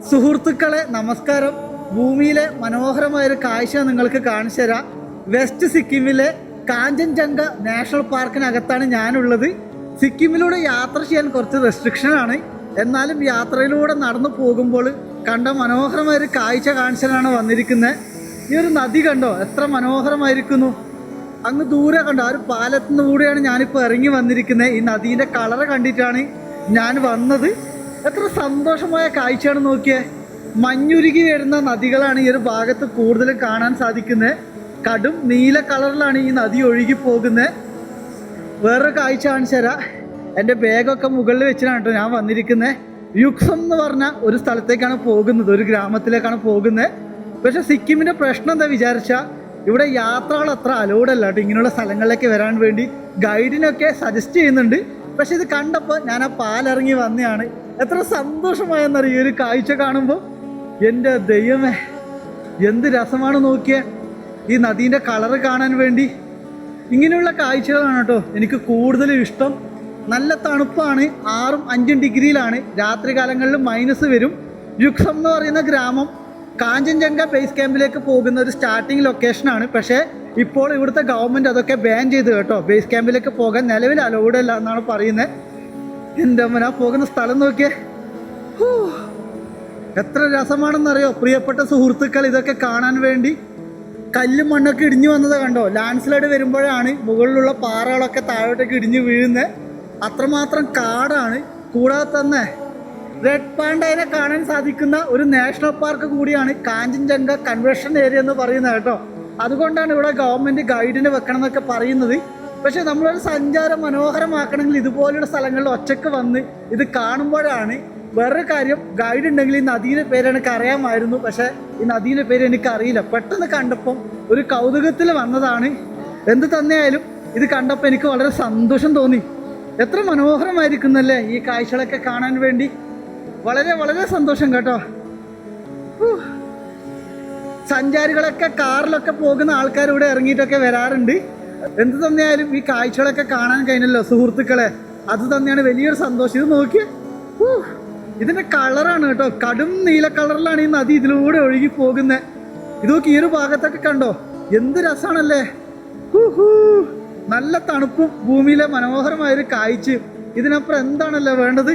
സുഹൃത്തുക്കളെ നമസ്കാരം. ഭൂമിയിലെ മനോഹരമായൊരു കാഴ്ച നിങ്ങൾക്ക് കാണിച്ചു തരാം. വെസ്റ്റ് സിക്കിമിലെ കാഞ്ചൻജംഗ നാഷണൽ പാർക്കിനകത്താണ് ഞാനുള്ളത്. സിക്കിമിലൂടെ യാത്ര ചെയ്യാൻ കുറച്ച് റെസ്ട്രിക്ഷനാണ്. എന്നാലും യാത്രയിലൂടെ നടന്നു പോകുമ്പോൾ കണ്ട മനോഹരമായൊരു കാഴ്ച കാണിച്ചാണ് വന്നിരിക്കുന്നത്. ഈ ഒരു നദി കണ്ടോ, എത്ര മനോഹരമായിരിക്കുന്നു. അങ്ങ് ദൂരെ കണ്ടോ, ആ ഒരു പാലത്തിന് കൂടെയാണ് ഞാനിപ്പോൾ ഇറങ്ങി വന്നിരിക്കുന്നത്. ഈ നദീൻ്റെ കളറ് കണ്ടിട്ടാണ് ഞാൻ വന്നത്. എത്ര സന്തോഷമായ കാഴ്ചയാണ് നോക്കിയേ. മഞ്ഞുരുകി വരുന്ന നദികളാണ് ഈ ഒരു ഭാഗത്ത് കൂടുതലും കാണാൻ സാധിക്കുന്നത്. കടും നീല കളറിലാണ് ഈ നദി ഒഴുകി പോകുന്നത്. വേറൊരു കാഴ്ച കാണിച്ചു തരാം. എൻ്റെ ബാഗൊക്കെ മുകളിൽ വെച്ചിട്ടാണ് കേട്ടോ ഞാൻ വന്നിരിക്കുന്നത്. യുക്സം എന്ന് പറഞ്ഞ ഒരു സ്ഥലത്തേക്കാണ് പോകുന്നത്, ഒരു ഗ്രാമത്തിലേക്കാണ് പോകുന്നത്. പക്ഷെ സിക്കിമിൻ്റെ പ്രശ്നം എന്താ വിചാരിച്ചാൽ ഇവിടെ യാത്രകൾ അത്ര അലോഡല്ല കേട്ടോ. ഇങ്ങനെയുള്ള സ്ഥലങ്ങളിലേക്ക് വരാൻ വേണ്ടി ഗൈഡിനൊക്കെ സജസ്റ്റ് ചെയ്യുന്നുണ്ട്. പക്ഷെ ഇത് കണ്ടപ്പോൾ ഞാൻ ആ പാലിറങ്ങി വന്നതാണ്. എത്ര സന്തോഷമായെന്നറിയും ഈ ഒരു കാഴ്ച കാണുമ്പോൾ. എൻ്റെ ദൈവമേ, എന്ത് രസമാണ് നോക്കിയേ ഈ നദീൻ്റെ കളറ് കാണാൻ വേണ്ടി. ഇങ്ങനെയുള്ള കാഴ്ചകളാണ് കേട്ടോ എനിക്ക് കൂടുതലും ഇഷ്ടം. നല്ല തണുപ്പാണ്, 6-5 ഡിഗ്രിയിലാണ്. രാത്രി കാലങ്ങളിൽ മൈനസ് വരും. യുക്സം എന്ന് പറയുന്ന ഗ്രാമം കാഞ്ചൻജംഗ ബേസ് ക്യാമ്പിലേക്ക് പോകുന്ന ഒരു സ്റ്റാർട്ടിങ് ലൊക്കേഷനാണ്. പക്ഷേ ഇപ്പോൾ ഇവിടുത്തെ ഗവൺമെൻറ് അതൊക്കെ ബാൻ ചെയ്ത് കേട്ടോ. ബേസ് ക്യാമ്പിലേക്ക് പോകാൻ നിലവിൽ അലൗഡ് അല്ല എന്നാണ് പറയുന്നത്. എൻ്റെ അമ്മ, ആ പോകുന്ന സ്ഥലം നോക്കിയേ, എത്ര രസമാണെന്നറിയോ പ്രിയപ്പെട്ട സുഹൃത്തുക്കൾ. ഇതൊക്കെ കാണാൻ വേണ്ടി കല്ലും മണ്ണൊക്കെ ഇടിഞ്ഞു വന്നത് കണ്ടോ. ലാൻഡ് സ്ലൈഡ് വരുമ്പോഴാണ് മുകളിലുള്ള പാറകളൊക്കെ താഴോട്ടേക്ക് ഇടിഞ്ഞു വീഴുന്നത്. അത്രമാത്രം കാടാണ്. കൂടാതെ തന്നെ റെഡ് പാണ്ടയെ കാണാൻ സാധിക്കുന്ന ഒരു നാഷണൽ പാർക്ക് കൂടിയാണ് കാഞ്ചൻജംഗ കൺവെൻഷൻ ഏരിയ എന്ന് പറയുന്നത് കേട്ടോ. അതുകൊണ്ടാണ് ഇവിടെ ഗവൺമെൻറ് ഗൈഡിനെ വെക്കണം എന്നൊക്കെ പറയുന്നത്. പക്ഷെ നമ്മളൊരു സഞ്ചാരം മനോഹരമാക്കണമെങ്കിൽ ഇതുപോലുള്ള സ്ഥലങ്ങളിൽ ഒറ്റക്ക് വന്ന് ഇത് കാണുമ്പോഴാണ്. വേറൊരു കാര്യം, ഗൈഡ് ഉണ്ടെങ്കിൽ ഈ നദീൻ്റെ പേര് എനിക്ക് അറിയാമായിരുന്നു. പക്ഷേ ഈ നദീൻ്റെ പേര് എനിക്കറിയില്ല. പെട്ടെന്ന് കണ്ടപ്പം ഒരു കൗതുകത്തിൽ വന്നതാണ്. എന്ത് തന്നെയായാലും ഇത് കണ്ടപ്പോൾ എനിക്ക് വളരെ സന്തോഷം തോന്നി. എത്ര മനോഹരമായിരിക്കുന്നല്ലേ ഈ കാഴ്ചകളൊക്കെ കാണാൻ വേണ്ടി. വളരെ വളരെ സന്തോഷം കേട്ടോ. സഞ്ചാരികളൊക്കെ കാറിലൊക്കെ പോകുന്ന ആൾക്കാർ ഇവിടെ ഇറങ്ങിയിട്ടൊക്കെ വരാറുണ്ട്. എന്ത് തന്നെയായാലും ഈ കാഴ്ചകളൊക്കെ കാണാൻ കഴിഞ്ഞല്ലോ സുഹൃത്തുക്കളെ. അത് തന്നെയാണ് വലിയൊരു സന്തോഷം. ഇത് നോക്കിയേ, ഇതിൻ്റെ കളറാണ് കേട്ടോ, കടും നീല കളറിലാണ് ഈ നദി ഇതിലൂടെ ഒഴുകി പോകുന്നത്. ഇത് നോക്കി, ഈ ഒരു ഭാഗത്തൊക്കെ കണ്ടോ, എന്ത് രസമാണല്ലേ. നല്ല തണുപ്പും ഭൂമിയിലെ മനോഹരമായൊരു കാഴ്ചയും. ഇതിനപ്പുറം എന്താണല്ലോ വേണ്ടത്.